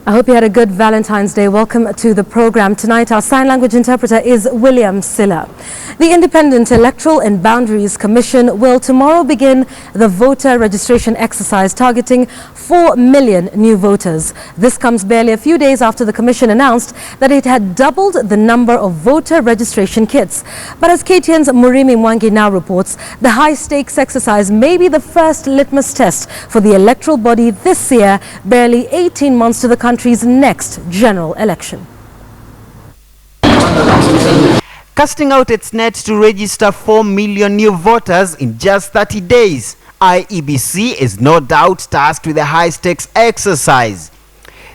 I hope you had a good Valentine's Day. Welcome to the program. Tonight, our sign language interpreter is William Silla. The Independent Electoral and Boundaries Commission will tomorrow begin the voter registration exercise targeting 4 million new voters. This comes barely a few days after the commission announced that it had doubled the number of voter registration kits. But as KTN's Murimi Mwangi now reports, the high-stakes exercise may be the first litmus test for the electoral body this year, barely 18 months to the country's next general election. Casting out its net to register 4 million new voters in just 30 days, IEBC is no doubt tasked with a high-stakes exercise.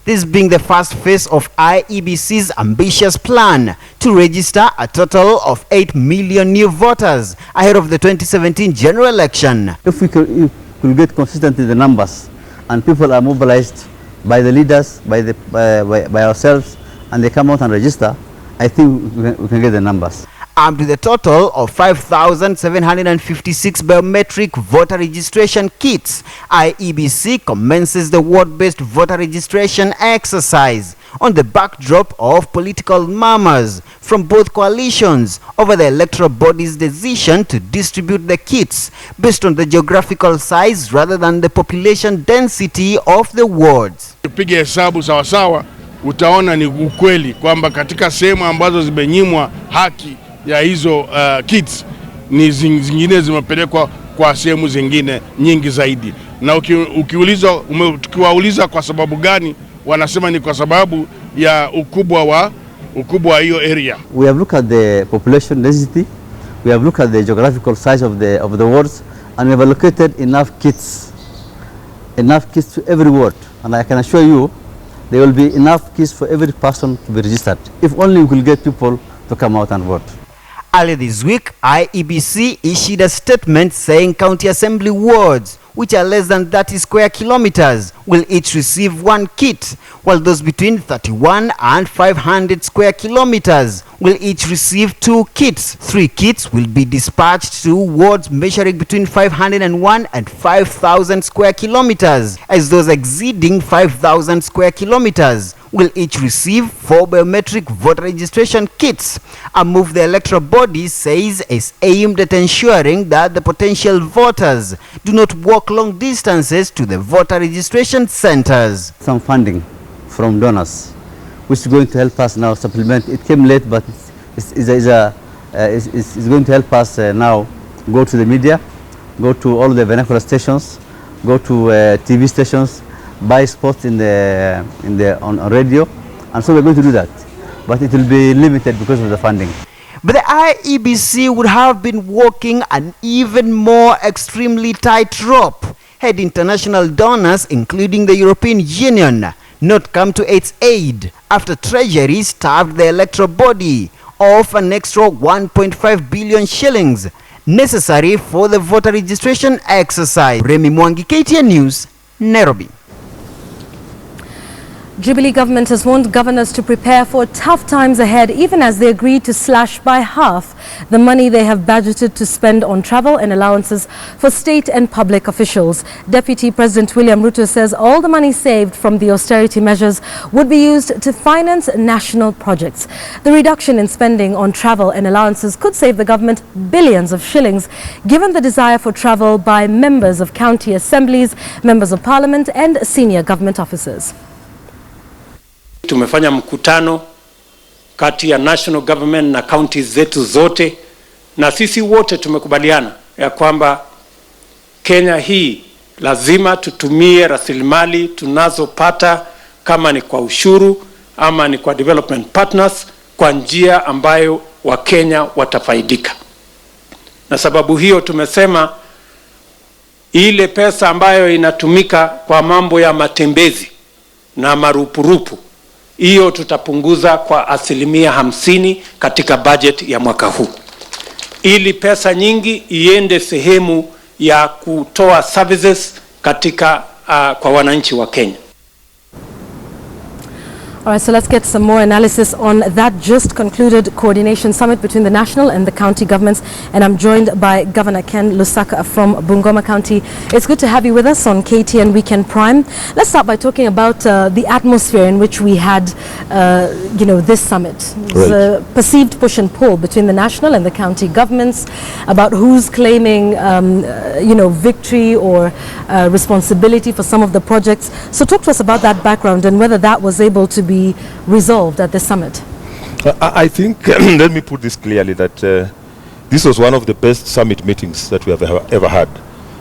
This being the first phase of IEBC's ambitious plan to register a total of 8 million new voters ahead of the 2017 general election. If we could get consistent in the numbers and people are mobilized by the leaders, by ourselves, and they come out and register, I think we can get the numbers. Armed with a total of 5,756 biometric voter registration kits, IEBC commences the ward-based voter registration exercise on the backdrop of political murmurs from both coalitions over the electoral body's decision to distribute the kits based on the geographical size rather than the population density of the wards. Tupige hesabu sawa sawa, utaona ni ukweli kwamba katika sehemu ambazo zimenyimwa haki ya hizo kits ni zingine zimepelekwa kwa sehemu zingine nyingi zaidi. Na ukiwauliza kwa sababu gani, wanasema ni kwa sababu ya ukubwa wa hiyo area. We have looked at the population density, we have looked at the geographical size of the wards, and we have allocated enough kits to every ward. And I can assure you there will be enough kits for every person to be registered, if only we will get people to come out and vote. Earlier this week, IEBC issued a statement saying county assembly wards, which are less than 30 square kilometers, will each receive 1 kit, while those between 31 and 500 square kilometers will each receive 2 kits. 3 kits will be dispatched to wards measuring between 501 and 5,000 square kilometers, as those exceeding 5,000 square kilometers will each receive 4 biometric voter registration kits, a move the electoral body says is aimed at ensuring that the potential voters do not walk long distances to the voter registration centers. Some funding from donors, which is going to help us now supplement. It came late, but it's going to help us now go to the media, go to all the vernacular stations, go to TV stations, buy spots on radio, and so we're going to do that. But it will be limited because of the funding. But the IEBC would have been walking an even more extremely tight rope had international donors, including the European Union, not come to its aid after Treasury starved the electoral body of an extra 1.5 billion shillings necessary for the voter registration exercise. Remi Mwangi, KTN News, Nairobi. Jubilee government has warned governors to prepare for tough times ahead, even as they agreed to slash by half the money they have budgeted to spend on travel and allowances for state and public officials. Deputy President William Ruto says all the money saved from the austerity measures would be used to finance national projects. The reduction in spending on travel and allowances could save the government billions of shillings, given the desire for travel by members of county assemblies, members of parliament and senior government officers. Tumefanya mkutano kati ya national government na counties zetu zote, na sisi wote tumekubaliana ya kwamba Kenya hii lazima tutumie rasilimali tunazopata, kama ni kwa ushuru ama ni kwa development partners, kwa njia ambayo Wakenya watafaidika. Na sababu hiyo tumesema ile pesa ambayo inatumika kwa mambo ya matembezi na marupurupu, hiyo tutapunguza kwa 50% katika budget ya mwaka huu, ili pesa nyingi iende sehemu ya kutoa services katika kwa wananchi wa Kenya. All right, so let's get some more analysis on that just concluded coordination summit between the national and the county governments. And I'm joined by Governor Ken Lusaka from Bungoma County. It's good to have you with us on KTN Weekend Prime. Let's start by talking about the atmosphere in which we had, this summit. There's a perceived push and pull between the national and the county governments about who's claiming, victory or responsibility for some of the projects. So talk to us about that background and whether that was able to be resolved at the summit. I think, let me put this clearly, that this was one of the best summit meetings that we have ever had.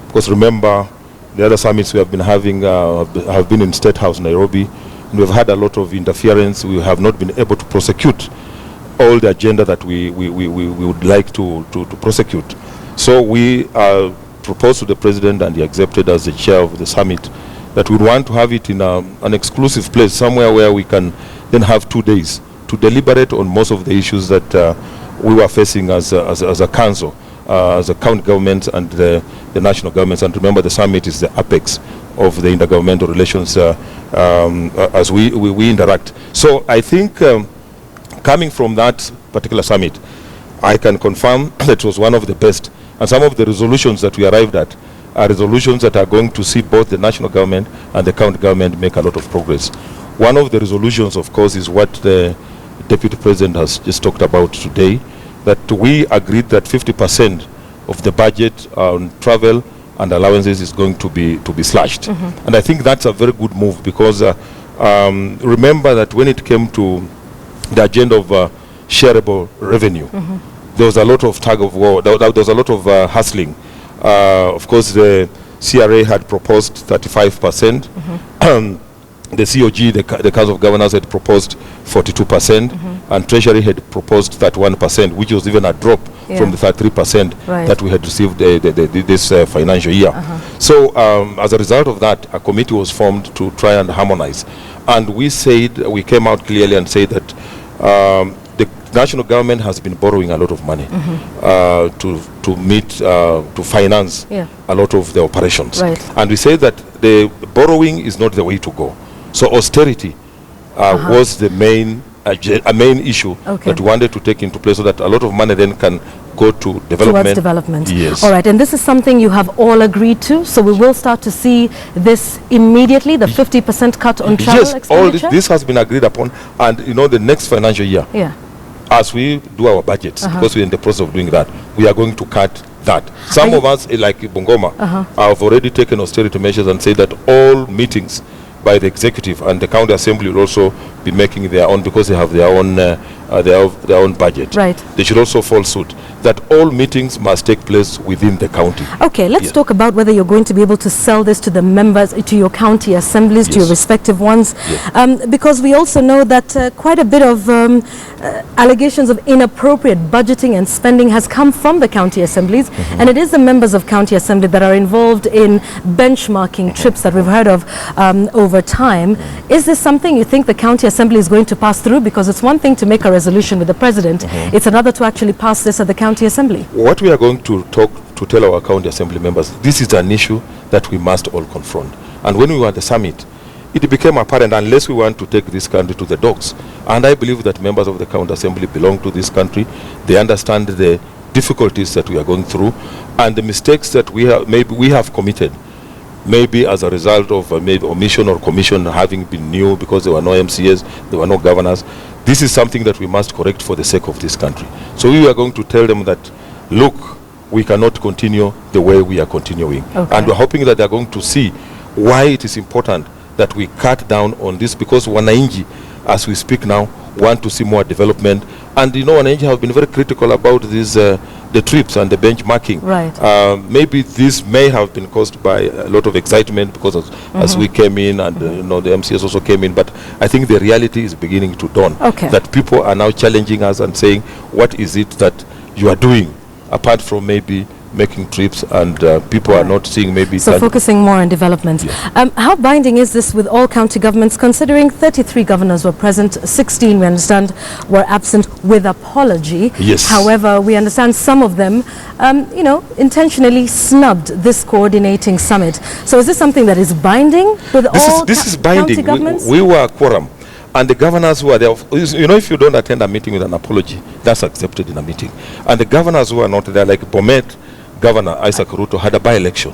Because remember, the other summits we have been having have been in State House, Nairobi, and we've had a lot of interference. We have not been able to prosecute all the agenda that we would like to prosecute. So we proposed to the President, and he accepted as the chair of the summit, that we want to have it in an exclusive place, somewhere where we can then have 2 days to deliberate on most of the issues that we were facing as a council, as a county government and the national governments. And remember, the summit is the apex of the intergovernmental relations as we interact. So I think coming from that particular summit, I can confirm that it was one of the best. And some of the resolutions that we arrived at are resolutions that are going to see both the national government and the county government make a lot of progress. One of the resolutions, of course, is what the Deputy President has just talked about today, that we agreed that 50% of the budget on travel and allowances is going to be slashed. And I think that's a very good move, because remember that when it came to the agenda of shareable revenue, there was a lot of tug of war, there was a lot of hustling. Of course, the CRA had proposed 35%. The COG, the Council of Governors, had proposed 42%, and Treasury had proposed 31%, which was even a drop from the 33% that we had received this financial year. So, as a result of that, a committee was formed to try and harmonize. And we came out clearly and said that the national government has been borrowing a lot of money to finance a lot of the operations. And we say that the borrowing is not the way to go. So austerity was the main issue that we wanted to take into place, so that a lot of money then can go to development. Towards development. Yes. All right, and this is something you have all agreed to, so we will start to see this immediately, the 50% cut on travel expenditure? Yes, all this has been agreed upon, and the next financial year, as we do our budgets, because we're in the process of doing that, we are going to cut that. Some of us, like Bungoma, have already taken austerity measures and said that all meetings by the executive and the county assembly will also be making their own, because they have their own budget. They should also follow suit, that all meetings must take place within the county. Okay, let's talk about whether you're going to be able to sell this to the members, to your county assemblies, to your respective ones, because we also know that quite a bit of allegations of inappropriate budgeting and spending has come from the county assemblies, and it is the members of county assembly that are involved in benchmarking trips that we've heard of over time. Is this something you think the county assembly is going to pass through? Because it's one thing to make a resolution with the president, it's another to actually pass this at the county assembly. What we are going to tell our county assembly members, this is an issue that we must all confront. And when we were at the summit, it became apparent, unless we want to take this country to the dogs. And I believe that members of the county assembly belong to this country. They understand the difficulties that we are going through and the mistakes that we have committed, maybe as a result of maybe omission or commission having been new, because there were no MCAs, there were no governors. This is something that we must correct for the sake of this country. So we are going to tell them that, look, we cannot continue the way we are continuing. And we're hoping that they're going to see why it is important that we cut down on this, because Wananchi, as we speak now, want to see more development. And Wananchi have been very critical about this, the trips and the benchmarking. Maybe this may have been caused by a lot of excitement, because as we came in and the MCS also came in, but I think the reality is beginning to dawn, that people are now challenging us and saying, what is it that you are doing apart from maybe making trips, and people are not seeing maybe... So focusing more on development. How binding is this with all county governments, considering 33 governors were present, 16 we understand were absent with apology? However, we understand some of them, intentionally snubbed this coordinating summit. So is this something that is binding with all this is binding. county governments? We were a quorum. And the governors who are there, you know, if you don't attend a meeting with an apology, that's accepted in a meeting. And the governors who are not there, like Bomet, Governor Isaac Ruto had a by-election.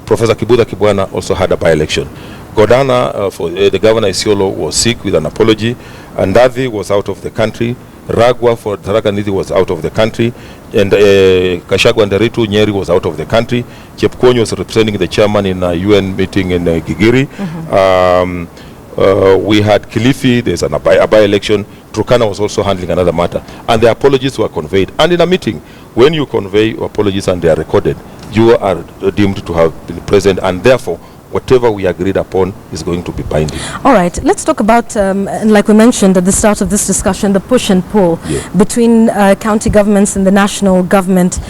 Professor Kibuda Kibwana also had a by-election. Godana, for the governor Isiolo, was sick with an apology. Andavi was out of the country. Ragwa for Tharaka Nithi was out of the country. And Kashagwa Nderitu Nyeri was out of the country. Chepkwony was representing the chairman in a UN meeting in Gigiri. We had Kilifi, there's a by-election. Turkana was also handling another matter. And the apologies were conveyed. And in a meeting, when you convey apologies and they are recorded, you are deemed to have been present, and therefore whatever we agreed upon is going to be binding. All right, let's talk about, and like we mentioned at the start of this discussion, the push and pull between county governments and the national government.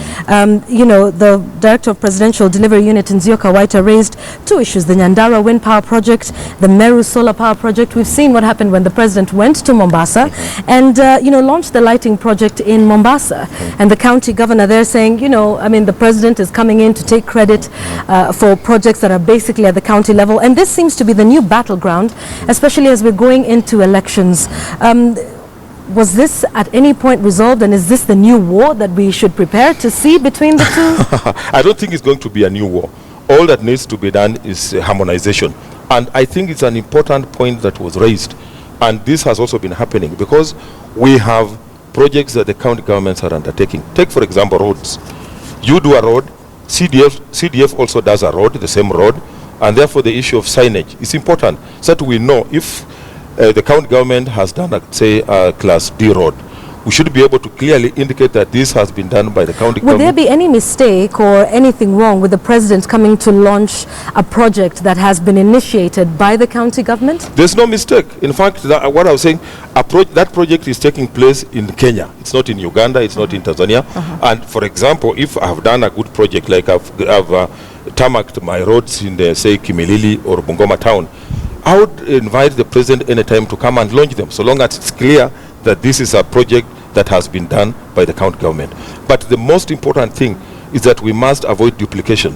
You know, the Director of Presidential Delivery Unit in Nzioka Waita raised two issues, the Nyandara Wind Power Project, the Meru Solar Power Project. We've seen what happened when the President went to Mombasa and, you know, launched the lighting project in Mombasa. And the county governor there saying, you know, I mean, the President is coming in to take credit for projects that are basically at the county level, and this seems to be the new battleground, especially as we're going into elections. Was this at any point resolved, and is this the new war that we should prepare to see between the two? I don't think it's going to be a new war. All that needs to be done is harmonization, and I think it's an important point that was raised, and this has also been happening because we have projects that the county governments are undertaking. Take, for example, roads. You do a road, CDF also does a road, the same road, and therefore the issue of signage is important so that we know if the county government has done, say, a Class D road, we should be able to clearly indicate that this has been done by the county government. Would there be any mistake or anything wrong with the President coming to launch a project that has been initiated by the county government? There's no mistake. In fact, what I was saying, that project is taking place in Kenya. It's not in Uganda, it's not in Tanzania. And for example, if I've done a good project, like I've tarmacked my roads in the, say, Kimilili or Bungoma town, I would invite the President anytime to come and launch them, so long as it's clear that this is a project that has been done by the county government. But the most important thing is that we must avoid duplication.